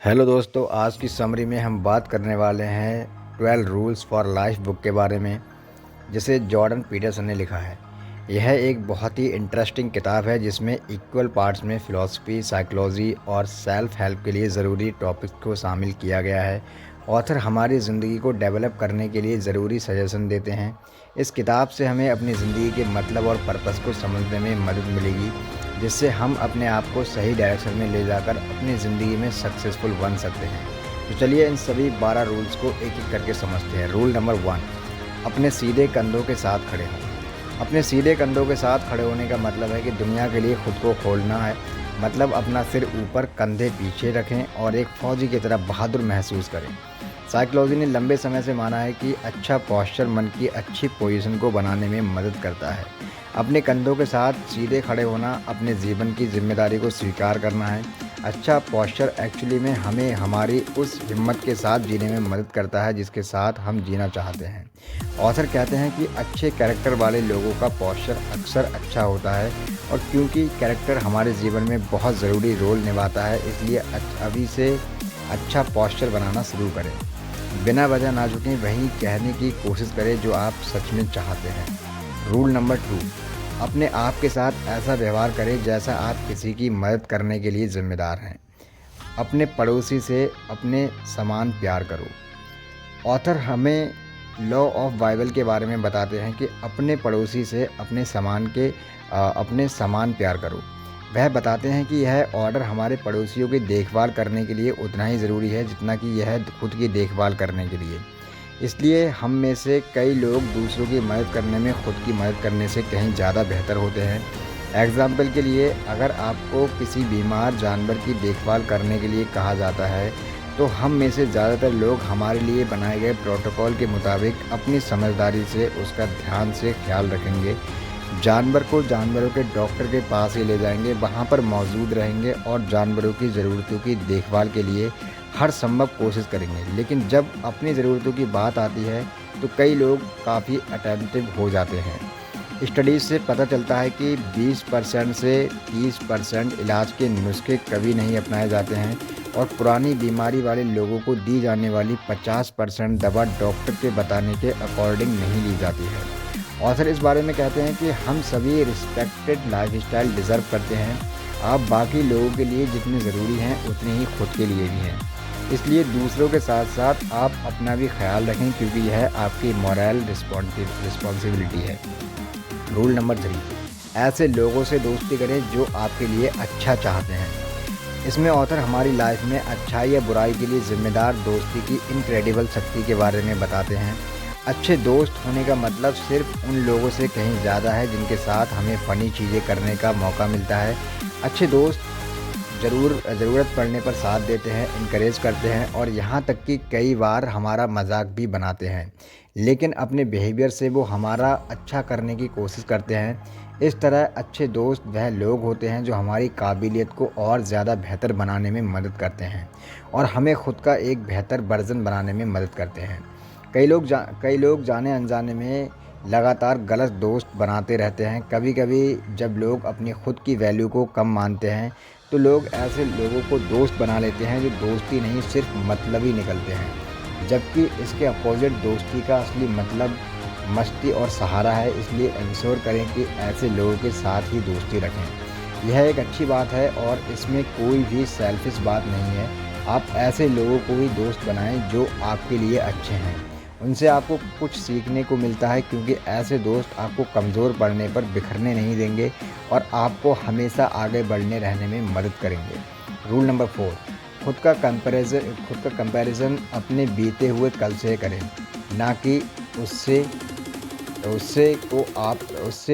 Hello दोस्तों, आज की समरी में हम बात करने वाले हैं 12 रूल्स फॉर लाइफ बुक के बारे में, जिसे जॉर्डन पीटरसन ने लिखा है। यह एक बहुत ही इंटरेस्टिंग किताब है जिसमें इक्वल पार्ट्स में फ़िलॉसफी, साइकोलॉजी और सेल्फ हेल्प के लिए ज़रूरी टॉपिक्स को शामिल किया गया है। ऑथर हमारी ज़िंदगी को डेवलप करने के लिए ज़रूरी सजेशन देते हैं। इस किताब से हमें अपनी ज़िंदगी के मतलब और पर्पस को समझने में मदद मिलेगी, जिससे हम अपने आप को सही डायरेक्शन में ले जाकर अपनी ज़िंदगी में सक्सेसफुल बन सकते हैं। तो चलिए इन सभी 12 रूल्स को एक एक करके समझते हैं। रूल नंबर 1, अपने सीधे कंधों के साथ खड़े हों। अपने सीधे कंधों के साथ खड़े होने का मतलब है कि दुनिया के लिए खुद को खोलना है। मतलब अपना सिर ऊपर, कंधे पीछे रखें और एक फौजी की तरह बहादुर महसूस करें। साइकोलॉजी ने लंबे समय से माना है कि अच्छा पोस्चर मन की अच्छी पोजीशन को बनाने में मदद करता है। अपने कंधों के साथ सीधे खड़े होना अपने जीवन की जिम्मेदारी को स्वीकार करना है। अच्छा पोस्चर एक्चुअली में हमें हमारी उस हिम्मत के साथ जीने में मदद करता है जिसके साथ हम जीना चाहते हैं। ऑथर कहते हैं कि अच्छे कैरेक्टर वाले लोगों का पोस्चर अक्सर अच्छा होता है, और क्योंकि कैरेक्टर हमारे जीवन में बहुत ज़रूरी रोल निभाता है, इसलिए अभी से अच्छा पोस्चर बनाना शुरू करें। बिना वजह ना झुकें, वहीं कहने की कोशिश करें जो आप सच में चाहते हैं। रूल नंबर 2, अपने आप के साथ ऐसा व्यवहार करें जैसा आप किसी की मदद करने के लिए ज़िम्मेदार हैं। अपने पड़ोसी से अपने समान प्यार करो। ऑथर हमें लॉ ऑफ बाइबल के बारे में बताते हैं कि अपने पड़ोसी से अपने समान प्यार करो। वह बताते हैं कि यह ऑर्डर हमारे पड़ोसियों की देखभाल करने के लिए उतना ही ज़रूरी है जितना कि यह खुद की देखभाल करने के लिए। इसलिए हम में से कई लोग दूसरों की मदद करने में खुद की मदद करने से कहीं ज़्यादा बेहतर होते हैं। एग्ज़ाम्पल के लिए, अगर आपको किसी बीमार जानवर की देखभाल करने के लिए कहा जाता है, तो हम में से ज़्यादातर लोग हमारे लिए बनाए गए प्रोटोकॉल के मुताबिक अपनी समझदारी से उसका ध्यान से ख्याल रखेंगे। जानवर को जानवरों के डॉक्टर के पास ही ले जाएंगे, वहाँ पर मौजूद रहेंगे और जानवरों की ज़रूरतों की देखभाल के लिए हर संभव कोशिश करेंगे। लेकिन जब अपनी ज़रूरतों की बात आती है तो कई लोग काफ़ी अटेंटिव हो जाते हैं। स्टडीज़ से पता चलता है कि 20% से 30% इलाज के नुस्खे कभी नहीं अपनाए जाते हैं, और पुरानी बीमारी वाले लोगों को दी जाने वाली 50% दवा डॉक्टर के बताने के अकॉर्डिंग नहीं ली जाती है। ऑथर इस बारे में कहते हैं कि हम सभी रिस्पेक्टेड लाइफस्टाइल डिज़र्व करते हैं। आप बाकी लोगों के लिए जितने ज़रूरी हैं उतने ही खुद के लिए भी हैं। इसलिए दूसरों के साथ साथ आप अपना भी ख्याल रखें, क्योंकि यह आपकी मॉरल रिस्पॉन्सिबिलिटी है। रूल नंबर 3, ऐसे लोगों से दोस्ती करें जो आपके लिए अच्छा चाहते हैं। इसमें ऑथर हमारी लाइफ में अच्छाई या बुराई के लिए ज़िम्मेदार दोस्ती की इनक्रेडिबल शक्ति के बारे में बताते हैं। अच्छे दोस्त होने का मतलब सिर्फ उन लोगों से कहीं ज़्यादा है जिनके साथ हमें फ़नी चीज़ें करने का मौका मिलता है। अच्छे दोस्त ज़रूरत पड़ने पर साथ देते हैं, इनकरेज करते हैं और यहाँ तक कि कई बार हमारा मजाक भी बनाते हैं, लेकिन अपने बिहेवियर से वो हमारा अच्छा करने की कोशिश करते हैं। इस तरह अच्छे दोस्त वह लोग होते हैं जो हमारी काबिलियत को और ज़्यादा बेहतर बनाने में मदद करते हैं और हमें खुद का एक बेहतर वर्जन बनाने में मदद करते हैं। कई लोग जाने अनजाने में लगातार गलत दोस्त बनाते रहते हैं। कभी कभी जब लोग अपनी खुद की वैल्यू को कम मानते हैं तो लोग ऐसे लोगों को दोस्त बना लेते हैं जो दोस्ती नहीं सिर्फ मतलब ही निकलते हैं, जबकि इसके अपोजिट दोस्ती का असली मतलब मस्ती और सहारा है। इसलिए इंश्योर करें कि ऐसे लोगों के साथ ही दोस्ती रखें। यह एक अच्छी बात है और इसमें कोई भी सेल्फिश बात नहीं है। आप ऐसे लोगों को ही दोस्त बनाएं जो आपके लिए अच्छे हैं। उनसे आपको कुछ सीखने को मिलता है, क्योंकि ऐसे दोस्त आपको कमज़ोर पड़ने पर बिखरने नहीं देंगे और आपको हमेशा आगे बढ़ने रहने में मदद करेंगे। रूल नंबर 4, खुद का कंपैरिजन अपने बीते हुए कल से करें, ना कि उससे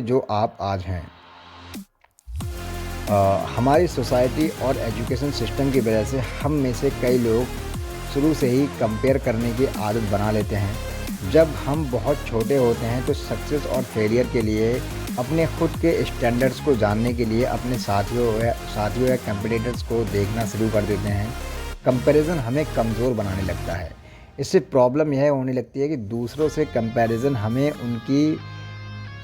जो आप आज हैं। हमारी सोसाइटी और एजुकेशन सिस्टम की वजह से हम में से कई लोग शुरू से ही कंपेयर करने की आदत बना लेते हैं। जब हम बहुत छोटे होते हैं तो सक्सेस और फेलियर के लिए अपने खुद के स्टैंडर्ड्स को जानने के लिए अपने साथियों या कंपटीटर्स को देखना शुरू कर देते हैं। कंपैरिजन हमें कमज़ोर बनाने लगता है। इससे प्रॉब्लम यह होने लगती है कि दूसरों से कंपैरिजन हमें उनकी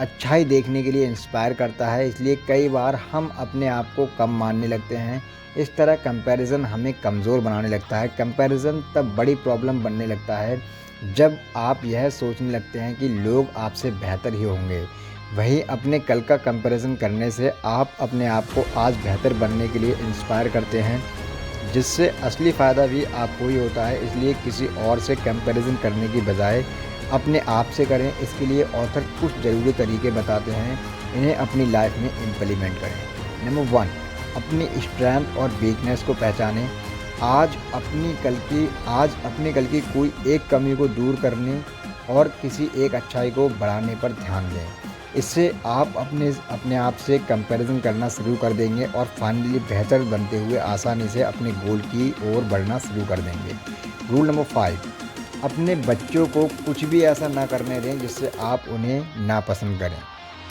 अच्छाई देखने के लिए इंस्पायर करता है, इसलिए कई बार हम अपने आप को कम मानने लगते हैं। इस तरह कंपैरिज़न हमें कमज़ोर बनाने लगता है। कंपैरिज़न तब बड़ी प्रॉब्लम बनने लगता है जब आप यह सोचने लगते हैं कि लोग आपसे बेहतर ही होंगे। वहीं अपने कल का कंपैरिज़न करने से आप अपने आप को आज बेहतर बनने के लिए इंस्पायर करते हैं, जिससे असली फ़ायदा भी आपको ही होता है। इसलिए किसी और से कंपैरिज़न करने की बजाय अपने आप से करें। इसके लिए ऑथर कुछ ज़रूरी तरीके बताते हैं, इन्हें अपनी लाइफ में इम्प्लीमेंट करें। नंबर 1, अपनी स्ट्रेंथ और वीकनेस को पहचानें। आज अपने कल की कोई एक कमी को दूर करने और किसी एक अच्छाई को बढ़ाने पर ध्यान दें। इससे आप अपने आप से कंपैरिजन करना शुरू कर देंगे और फाइनली बेहतर बनते हुए आसानी से अपने गोल की ओर बढ़ना शुरू कर देंगे। रूल नंबर 5, अपने बच्चों को कुछ भी ऐसा ना करने दें जिससे आप उन्हें नापसंद करें।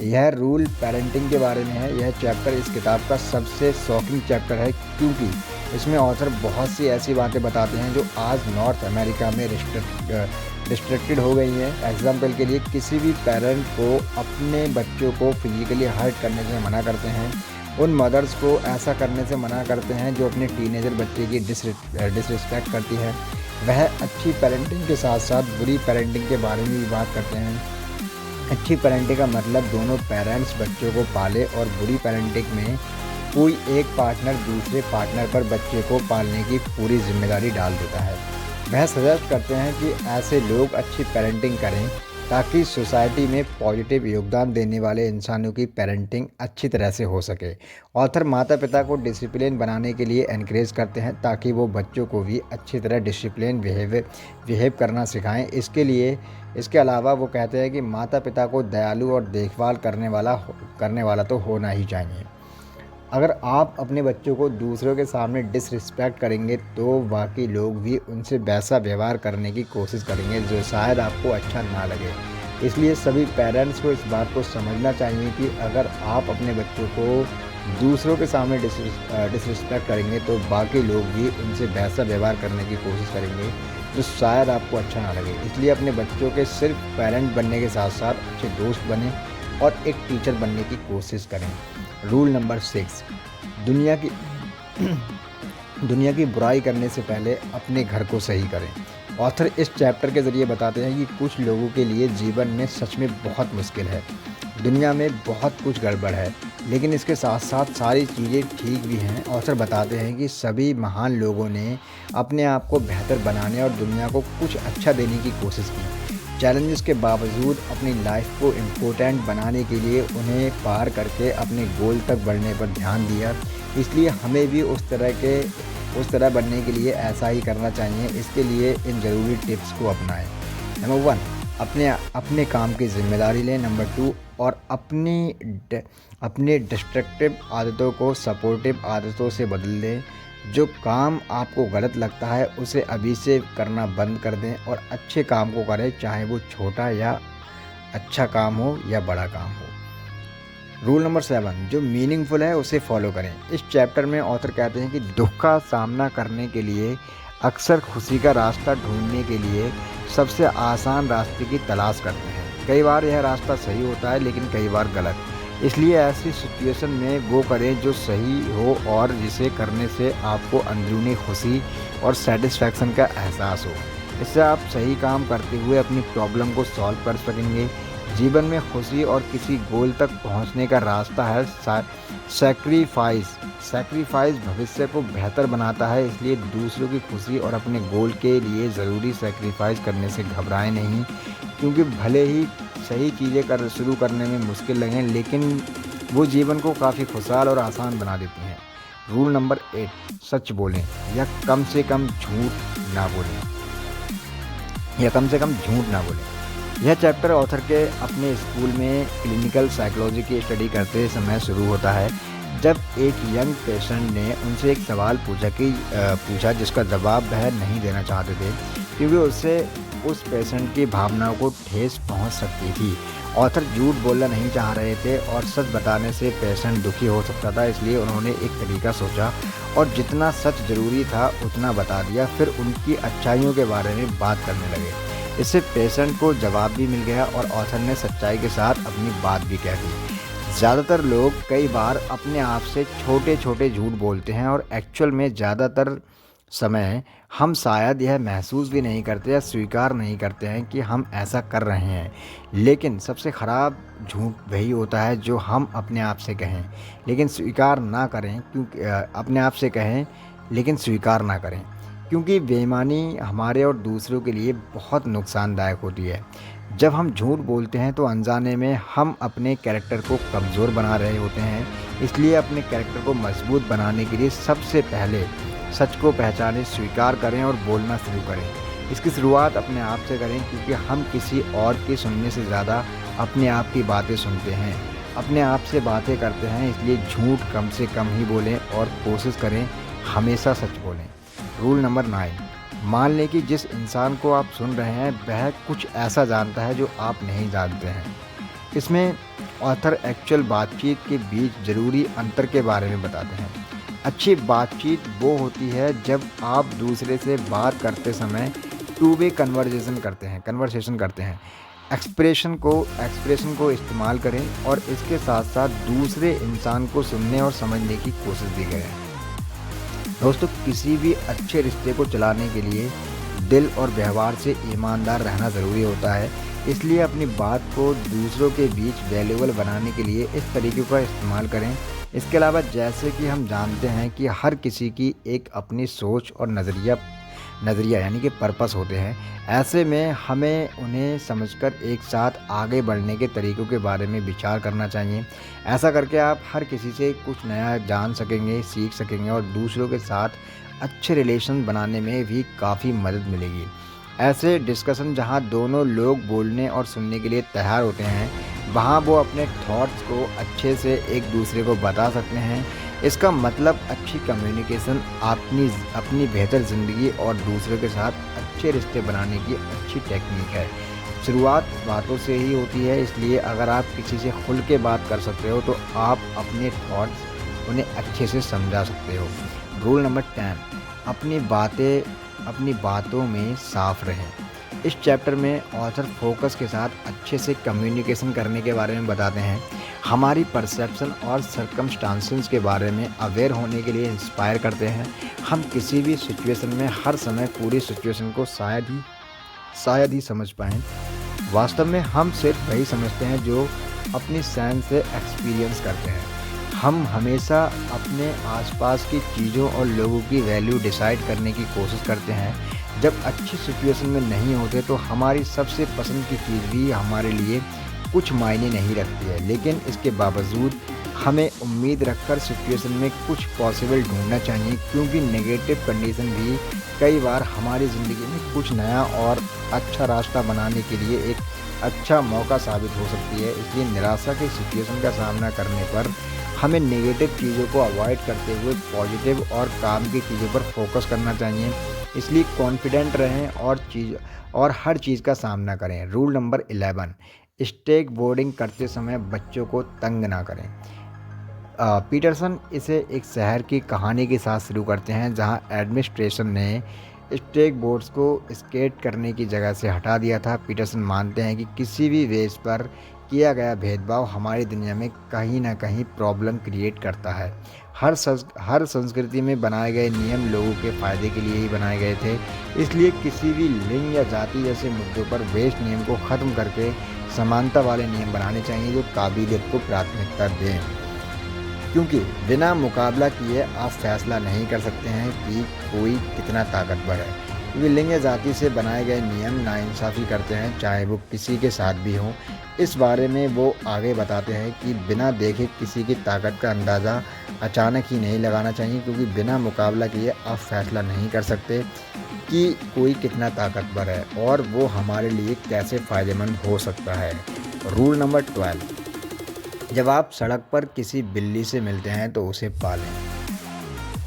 यह रूल पेरेंटिंग के बारे में है। यह चैप्टर इस किताब का सबसे शॉकिंग चैप्टर है, क्योंकि इसमें ऑथर बहुत सी ऐसी बातें बताते हैं जो आज नॉर्थ अमेरिका में रिस्ट्रिक्टेड हो गई हैं। एग्जाम्पल के लिए किसी भी पेरेंट को अपने बच्चों को फिजिकली हर्ट करने से मना करते हैं। उन मदर्स को ऐसा करने से मना करते हैं जो अपने टीनेजर बच्चे की डिसरिस्पेक्ट करती है। वह अच्छी पेरेंटिंग के साथ साथ बुरी पेरेंटिंग के बारे में भी बात करते हैं। अच्छी पेरेंटिंग का मतलब दोनों पेरेंट्स बच्चों को पाले, और बुरी पेरेंटिंग में कोई एक पार्टनर दूसरे पार्टनर पर बच्चे को पालने की पूरी जिम्मेदारी डाल देता है। वह सजेस्ट करते हैं कि ऐसे लोग अच्छी पेरेंटिंग करें ताकि सोसाइटी में पॉजिटिव योगदान देने वाले इंसानों की पेरेंटिंग अच्छी तरह से हो सके। ऑथर माता पिता को डिसिप्लिन बनाने के लिए एनकरेज करते हैं ताकि वो बच्चों को भी अच्छी तरह डिसिप्लिन बिहेव करना सिखाएं। इसके अलावा वो कहते हैं कि माता पिता को दयालु और देखभाल करने वाला तो होना ही चाहिए। अगर आप अपने बच्चों को दूसरों के सामने डिसरिस्पेक्ट करेंगे तो बाकी लोग भी उनसे वैसा व्यवहार करने की कोशिश करेंगे जो शायद आपको अच्छा ना लगे। इसलिए सभी पेरेंट्स को इस बात को समझना चाहिए कि अगर आप अपने बच्चों को दूसरों के सामने डिसरिस्पेक्ट करेंगे तो बाकी लोग भी उनसे वैसा व्यवहार करने की कोशिश करेंगे जो शायद आपको अच्छा ना लगे। इसलिए अपने बच्चों के सिर्फ पेरेंट बनने के साथ साथ अच्छे दोस्त बने और एक टीचर बनने की कोशिश करें। रूल नंबर 6, दुनिया की बुराई करने से पहले अपने घर को सही करें। ऑथर इस चैप्टर के ज़रिए बताते हैं कि कुछ लोगों के लिए जीवन में सच में बहुत मुश्किल है। दुनिया में बहुत कुछ गड़बड़ है, लेकिन इसके साथ साथ सारी चीज़ें ठीक भी हैं। ऑथर बताते हैं कि सभी महान लोगों ने अपने आप को बेहतर बनाने और दुनिया को कुछ अच्छा देने की कोशिश की। चैलेंजेस के बावजूद अपनी लाइफ को इम्पोर्टेंट बनाने के लिए उन्हें पार करके अपने गोल तक बढ़ने पर ध्यान दिया। इसलिए हमें भी उस तरह बनने के लिए ऐसा ही करना चाहिए। इसके लिए इन ज़रूरी टिप्स को अपनाएं। नंबर 1, अपने काम की जिम्मेदारी लें। नंबर 2, और अपने डिस्ट्रक्टिव आदतों को सपोर्टिव आदतों से बदल दें। जो काम आपको गलत लगता है उसे अभी से करना बंद कर दें और अच्छे काम को करें, चाहे वो छोटा या अच्छा काम हो या बड़ा काम हो। रूल नंबर 7, जो मीनिंगफुल है उसे फॉलो करें। इस चैप्टर में ऑथर कहते हैं कि दुख का सामना करने के लिए अक्सर खुशी का रास्ता ढूंढने के लिए सबसे आसान रास्ते की तलाश करते हैं। कई बार यह रास्ता सही होता है, लेकिन कई बार गलत। इसलिए ऐसी सिचुएशन में वो करें जो सही हो और जिसे करने से आपको अंदरूनी खुशी और सेटिस्फैक्शन का एहसास हो। इससे आप सही काम करते हुए अपनी प्रॉब्लम को सॉल्व कर सकेंगे। जीवन में खुशी और किसी गोल तक पहुंचने का रास्ता है सैक्रिफाइस भविष्य को बेहतर बनाता है। इसलिए दूसरों की खुशी और अपने गोल के लिए ज़रूरी सैक्रिफाइस करने से घबराएं नहीं, क्योंकि भले ही सही चीज़ें शुरू करने में मुश्किल लगें, लेकिन वो जीवन को काफ़ी खुशहाल और आसान बना देती हैं। रूल नंबर 8, सच बोलें या कम से कम झूठ ना बोलें। यह चैप्टर ऑथर के अपने स्कूल में क्लिनिकल साइकोलॉजी की स्टडी करते समय शुरू होता है, जब एक यंग पेशेंट ने उनसे एक सवाल पूछा जिसका जवाब वह नहीं देना चाहते थे, क्योंकि उससे उस पेशेंट की भावनाओं को ठेस पहुंच सकती थी। ऑथर झूठ बोलना नहीं चाह रहे थे और सच बताने से पेशेंट दुखी हो सकता था। इसलिए उन्होंने एक तरीका सोचा और जितना सच ज़रूरी था उतना बता दिया, फिर उनकी अच्छाइयों के बारे में बात करने लगे। इससे पेशेंट को जवाब भी मिल गया और ऑथर ने सच्चाई के साथ अपनी बात भी कह दी। ज़्यादातर लोग कई बार अपने आप से छोटे छोटे झूठ बोलते हैं और एक्चुअल में ज़्यादातर समय हम शायद यह महसूस भी नहीं करते या स्वीकार नहीं करते हैं कि हम ऐसा कर रहे हैं। लेकिन सबसे ख़राब झूठ वही होता है जो हम अपने आप से कहें लेकिन स्वीकार ना करें, क्योंकि अपने आप से कहें लेकिन स्वीकार ना करें, क्योंकि बेईमानी हमारे और दूसरों के लिए बहुत नुकसानदायक होती है। जब हम झूठ बोलते हैं तो अनजाने में हम अपने कैरेक्टर को कमज़ोर बना रहे होते हैं। इसलिए अपने कैरेक्टर को मजबूत बनाने के लिए सबसे पहले सच को पहचानें, स्वीकार करें और बोलना शुरू करें। इसकी शुरुआत अपने आप से करें, क्योंकि हम किसी और की सुनने से ज़्यादा अपने आप की बातें सुनते हैं, अपने आप से बातें करते हैं। इसलिए झूठ कम से कम ही बोलें और कोशिश करें हमेशा सच बोलें। रूल नंबर 9, मान लें कि जिस इंसान को आप सुन रहे हैं वह कुछ ऐसा जानता है जो आप नहीं जानते हैं। इसमें ऑथर एक्चुअल बातचीत के बीच ज़रूरी अंतर के बारे में बताते हैं। अच्छी बातचीत वो होती है जब आप दूसरे से बात करते समय टू वे कन्वर्सेशन करते हैं। एक्सप्रेशन को इस्तेमाल करें और इसके साथ साथ दूसरे इंसान को सुनने और समझने की कोशिश भी करें। दोस्तों, किसी भी अच्छे रिश्ते को चलाने के लिए दिल और व्यवहार से ईमानदार रहना ज़रूरी होता है। इसलिए अपनी बात को दूसरों के बीच वैल्यूएबल बनाने के लिए इस तरीके का इस्तेमाल करें। इसके अलावा जैसे कि हम जानते हैं कि हर किसी की एक अपनी सोच और नज़रिया यानी कि पर्पस होते हैं। ऐसे में हमें उन्हें समझकर एक साथ आगे बढ़ने के तरीक़ों के बारे में विचार करना चाहिए। ऐसा करके आप हर किसी से कुछ नया जान सकेंगे, सीख सकेंगे और दूसरों के साथ अच्छे रिलेशन बनाने में भी काफ़ी मदद मिलेगी। ऐसे डिस्कशन जहां दोनों लोग बोलने और सुनने के लिए तैयार होते हैं, वहां वो अपने थॉट्स को अच्छे से एक दूसरे को बता सकते हैं। इसका मतलब अच्छी कम्युनिकेशन अपनी बेहतर ज़िंदगी और दूसरों के साथ अच्छे रिश्ते बनाने की अच्छी टेक्निक है। शुरुआत बातों से ही होती है, इसलिए अगर आप किसी से खुल के बात कर सकते हो तो आप अपने थॉट्स उन्हें अच्छे से समझा सकते हो। रूल नंबर 10, अपनी बातों में साफ रहें। इस चैप्टर में ऑथर फोकस के साथ अच्छे से कम्युनिकेशन करने के बारे में बताते हैं। हमारी परसेप्शन और सर्कमस्टांसेस के बारे में अवेयर होने के लिए इंस्पायर करते हैं। हम किसी भी सिचुएशन में हर समय पूरी सिचुएशन को शायद ही समझ पाएँ। वास्तव में हम सिर्फ वही समझते हैं जो अपनी सेंस से एक्सपीरियंस करते हैं। हम हमेशा अपने आसपास की चीज़ों और लोगों की वैल्यू डिसाइड करने की कोशिश करते हैं। जब अच्छी सिचुएशन में नहीं होते तो हमारी सबसे पसंद की चीज़ भी हमारे लिए कुछ मायने नहीं रखती है, लेकिन इसके बावजूद हमें उम्मीद रखकर सिचुएशन में कुछ पॉसिबल ढूंढना चाहिए, क्योंकि नेगेटिव कंडीशन भी कई बार हमारी ज़िंदगी में कुछ नया और अच्छा रास्ता बनाने के लिए एक अच्छा मौका साबित हो सकती है। इसलिए निराशा की सिचुएशन का सामना करने पर हमें नेगेटिव चीज़ों को अवॉइड करते हुए पॉजिटिव और काम की चीज़ों पर फोकस करना चाहिए। इसलिए कॉन्फिडेंट रहें और हर चीज़ का सामना करें। रूल नंबर 11, स्टेक बोर्डिंग करते समय बच्चों को तंग ना करें। पीटरसन इसे एक शहर की कहानी के साथ शुरू करते हैं जहां एडमिनिस्ट्रेशन ने स्टेक बोर्ड्स को स्केट करने की जगह से हटा दिया था। पीटरसन मानते हैं कि किसी भी वेज पर किया गया भेदभाव हमारी दुनिया में कहीं ना कहीं प्रॉब्लम क्रिएट करता है। हर संस्कृति में बनाए गए नियम लोगों के फ़ायदे के लिए ही बनाए गए थे। इसलिए किसी भी लिंग या जाति जैसे मुद्दों पर वेस्ट नियम को ख़त्म करके समानता वाले नियम बनाने चाहिए जो काबिलियत को प्राथमिकता दें, क्योंकि बिना मुकाबला किए आप फैसला नहीं कर सकते हैं कि कोई कितना ताकतवर है। क्योंकि लिंग या जाति से बनाए गए नियम नाइंसाफ़ी करते हैं, चाहे वो किसी के साथ भी हों। इस बारे में वो आगे बताते हैं कि बिना देखे किसी की ताकत का अंदाज़ा अचानक ही नहीं लगाना चाहिए, क्योंकि बिना मुकाबला किए आप फैसला नहीं कर सकते कि कोई कितना ताकतवर है और वो हमारे लिए कैसे फ़ायदेमंद हो सकता है। रूल नंबर 12, जब आप सड़क पर किसी बिल्ली से मिलते हैं तो उसे पालें।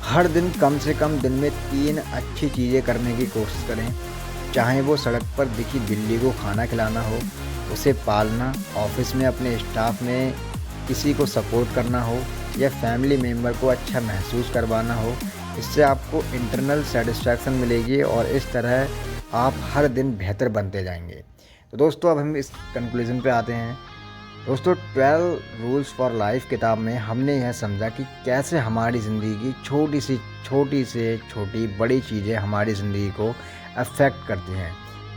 हर दिन कम से कम दिन में 3 अच्छी चीज़ें करने की कोशिश करें, चाहे वो सड़क पर दिखी बिल्ली को खाना खिलाना हो, उसे पालना, ऑफिस में अपने स्टाफ में किसी को सपोर्ट करना हो या फैमिली मेम्बर को अच्छा महसूस करवाना हो। इससे आपको इंटरनल सेटिस्फैक्शन मिलेगी और इस तरह आप हर दिन बेहतर बनते जाएंगे। तो दोस्तों अब हम इस कंक्लूज़न पे आते हैं। दोस्तों 12 रूल्स फॉर लाइफ किताब में हमने यह समझा कि कैसे हमारी ज़िंदगी की छोटी से छोटी बड़ी चीज़ें हमारी ज़िंदगी को अफेक्ट करती हैं,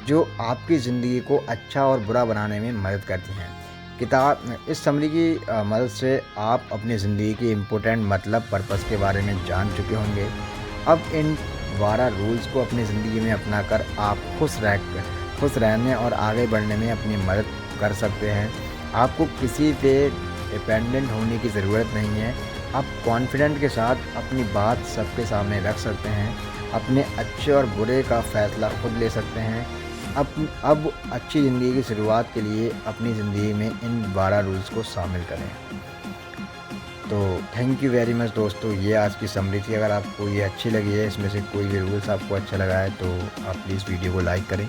जो आपकी ज़िंदगी को अच्छा और बुरा बनाने में मदद करती हैं। किताब इस समरी की मदद से आप अपनी ज़िंदगी की इम्पोर्टेंट मतलब पर्पस के बारे में जान चुके होंगे। अब इन 12 रूल्स को अपनी ज़िंदगी में अपनाकर आप खुश रहने और आगे बढ़ने में अपनी मदद कर सकते हैं। आपको किसी पे डिपेंडेंट होने की ज़रूरत नहीं है। आप कॉन्फिडेंट के साथ अपनी बात सबके सामने रख सकते हैं। अपने अच्छे और बुरे का फ़ैसला खुद ले सकते हैं। अब अच्छी ज़िंदगी की शुरुआत के लिए अपनी ज़िंदगी में इन 12 रूल्स को शामिल करें। तो थैंक यू वेरी मच दोस्तों, ये आज की समरी थी। अगर आपको ये अच्छी लगी है, इसमें से कोई भी रूल्स आपको अच्छा लगा है, तो आप प्लीज़ वीडियो को लाइक करें।